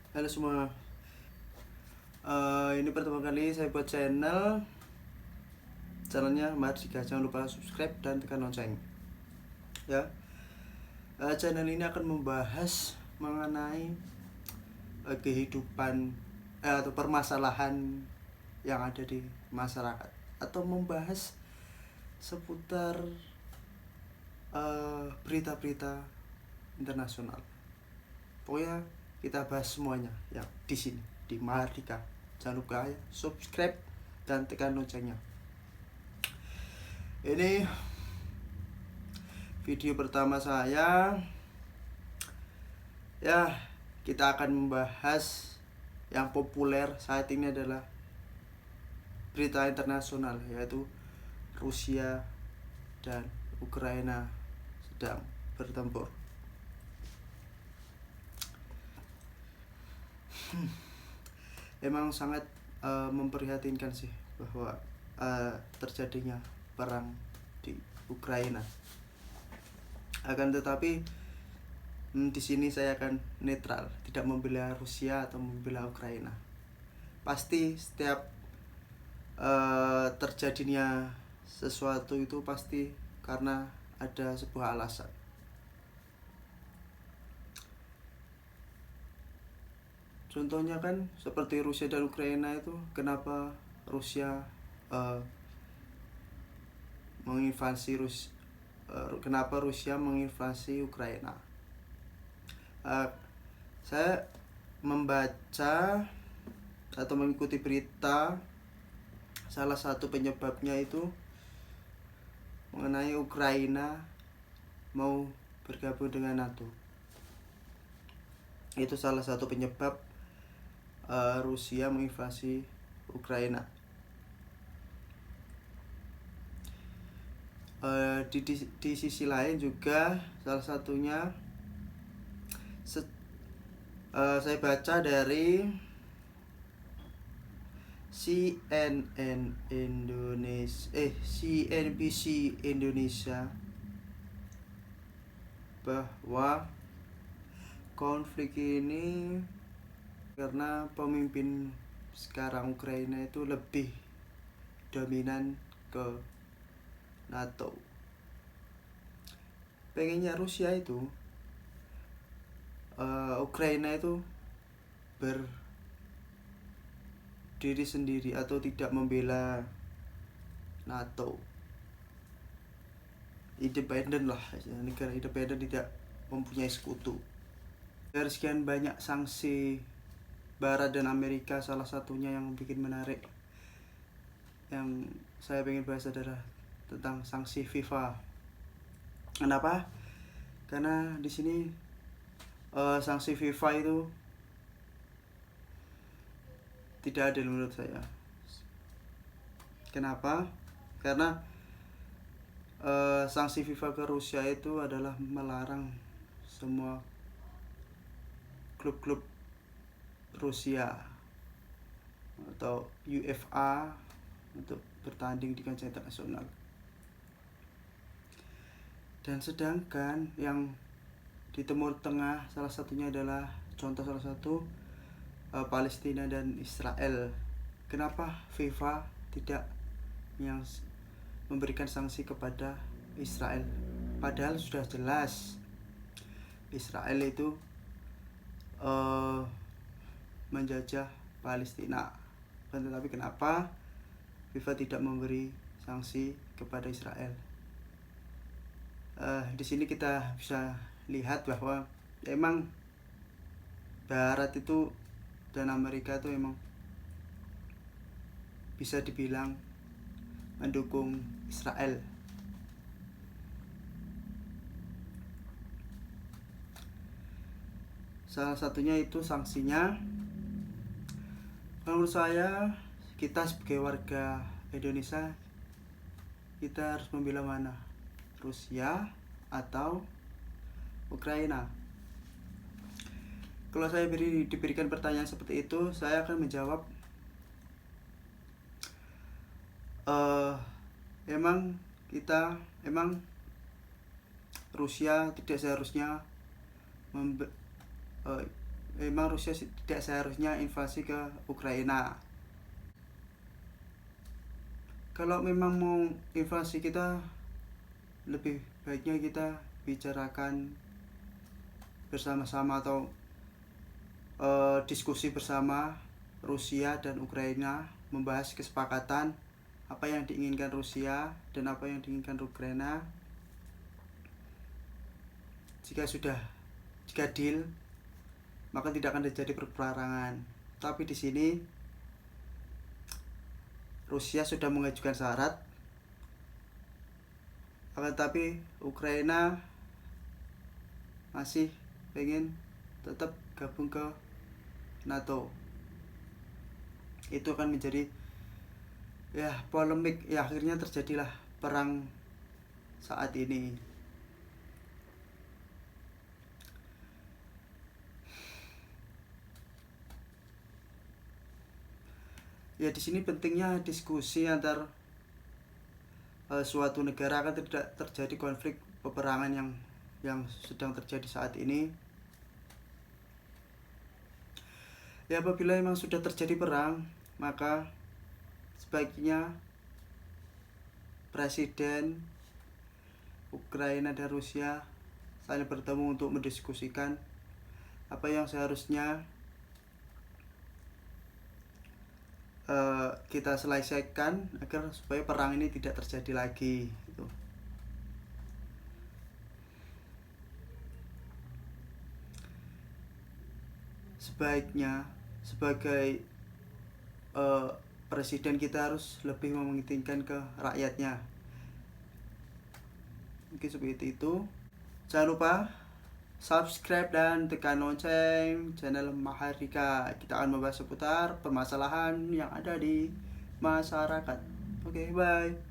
Halo semua. Ini pertama kali saya buat channelnya Mardika. Jangan lupa subscribe dan tekan lonceng. Ya, channel ini akan membahas mengenai kehidupan atau permasalahan yang ada di masyarakat, atau membahas seputar berita-berita internasional. Pokoknya kita bahas semuanya ya di sini di Mardika. Jangan lupa ya, subscribe dan tekan loncengnya. Ini video pertama saya. Ya, kita akan membahas yang populer saat ini adalah berita internasional, yaitu Rusia dan Ukraina sedang bertempur. Emang sangat memprihatinkan sih bahwa terjadinya perang di Ukraina. Akan tetapi di sini saya akan netral, tidak membela Rusia atau membela Ukraina. Pasti setiap terjadinya sesuatu itu pasti karena ada sebuah alasan. Contohnya kan seperti Rusia dan Ukraina itu, kenapa Rusia kenapa Rusia menginvasi Ukraina? Saya membaca atau mengikuti berita, salah satu penyebabnya itu mengenai Ukraina mau bergabung dengan NATO. Itu salah satu penyebab Rusia menginvasi Ukraina. Di sisi lain juga salah satunya saya baca dari CNBC Indonesia bahwa konflik ini karena pemimpin sekarang Ukraina itu lebih dominan ke NATO. Pengennya Rusia itu Ukraina itu berdiri sendiri atau tidak membela NATO, independen lah, negara independen, tidak mempunyai sekutu. Dari sekian banyak sanksi Barat dan Amerika, salah satunya yang bikin menarik yang saya pengen bahas adalah tentang sanksi FIFA. Kenapa? Karena di sini sanksi FIFA itu tidak adil menurut saya. Kenapa? Karena sanksi FIFA ke Rusia itu adalah melarang semua klub-klub Rusia atau UEFA untuk bertanding di kancah internasional. Dan sedangkan yang di Timur Tengah salah satunya adalah salah satu Palestina dan Israel. Kenapa FIFA tidak yang memberikan sanksi kepada Israel? Padahal sudah jelas Israel itu menjajah Palestina. Tetapi kenapa FIFA tidak memberi sanksi kepada Israel? Di sini kita bisa lihat bahwa emang Barat itu dan Amerika itu emang bisa dibilang mendukung Israel. Salah satunya itu sanksinya. Menurut saya, kita sebagai warga Indonesia, kita harus membela mana? Rusia atau Ukraina? Kalau saya diberikan pertanyaan seperti itu, saya akan menjawab emang Rusia tidak seharusnya memang Rusia tidak seharusnya invasi ke Ukraina. Kalau memang mau invasi, kita lebih baiknya kita bicarakan bersama-sama atau diskusi bersama Rusia dan Ukraina, membahas kesepakatan apa yang diinginkan Rusia dan apa yang diinginkan Ukraina. Jika deal, maka tidak akan terjadi peperangan. Tapi di sini Rusia sudah mengajukan syarat, akan tapi Ukraina masih pengen tetap gabung ke NATO. Itu akan menjadi polemik, akhirnya terjadilah perang saat ini. Di sini pentingnya diskusi antar suatu negara akan tidak terjadi konflik peperangan yang sedang terjadi saat ini. Apabila memang sudah terjadi perang, maka sebaiknya presiden Ukraina dan Rusia saling bertemu untuk mendiskusikan apa yang seharusnya kita selesaikan agar supaya perang ini tidak terjadi lagi gitu. Sebaiknya sebagai presiden kita harus lebih mementingkan ke rakyatnya. Mungkin seperti itu. Jangan lupa subscribe dan tekan lonceng channel Mahardika. Kita akan membahas seputar permasalahan yang ada di masyarakat. Oke, bye.